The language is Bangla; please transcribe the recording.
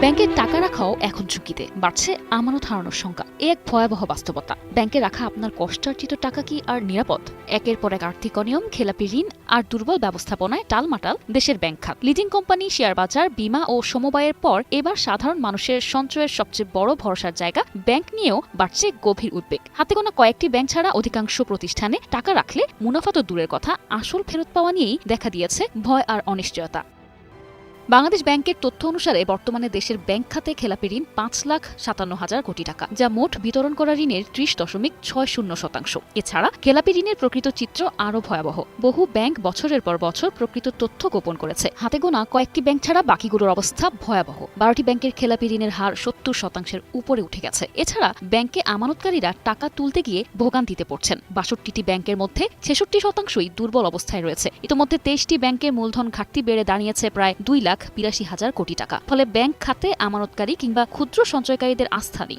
ব্যাংকে টাকা রাখাও এখন ঝুঁকিতে, বাড়ছে আমানত হারানোর সংখ্যা। এক ভয়াবহ বাস্তবতা। ব্যাংকে রাখা আপনার কষ্টার্জিত টাকা কি আর নিরাপদ? একের পর এক আর্থিক অনিয়ম, খেলাপি ঋণ আর দুর্বল ব্যবস্থাপনায় টালমাটাল দেশের ব্যাংক খাত। লিজিং কোম্পানি, শেয়ার বাজার, বীমা ও সমবায়ের পর এবার সাধারণ মানুষের সঞ্চয়ের সবচেয়ে বড় ভরসার জায়গা ব্যাংক নিয়েও বাড়ছে গভীর উদ্বেগ। হাতে গোনা কয়েকটি ব্যাংক ছাড়া অধিকাংশ প্রতিষ্ঠানে টাকা রাখলে মুনাফা তো দূরের কথা, আসল ফেরত পাওয়া নিয়েই দেখা দিয়েছে ভয় আর অনিশ্চয়তা। বাংলাদেশ ব্যাংকের তথ্য অনুসারে বর্তমানে দেশের ব্যাংক খাতে খেলাপি ঋণ ৫,৫৭,০০০ কোটি টাকা, যা মোট বিতরণ করা ঋণের ৩০.৬০%। এছাড়া খেলাপি ঋণের প্রকৃত চিত্র আরও ভয়াবহ। বহু ব্যাংক বছরের পর বছর প্রকৃত তথ্য গোপন করেছে। হাতে গোনা কয়েকটি ব্যাংক ছাড়া বাকিগুলোর অবস্থা ভয়াবহ। ১২টি ব্যাংকের খেলাপি ঋণের হার ৭০%-এর উপরে উঠে গেছে। এছাড়া ব্যাংকে আমানতকারীরা টাকা তুলতে গিয়ে ভোগান্তিতে পড়ছেন। ৬২টি ব্যাংকের মধ্যে ৬৬%ই দুর্বল অবস্থায় রয়েছে। ইতোমধ্যে ২৩টি ব্যাংকের মূলধন ঘাটতি বেড়ে দাঁড়িয়েছে প্রায় ২,৮২,০০০ কোটি টাকা। ফলে ব্যাংক খাতে আমানতকারী কিংবা ক্ষুদ্র সঞ্চয়কারীদের আস্থা নেই।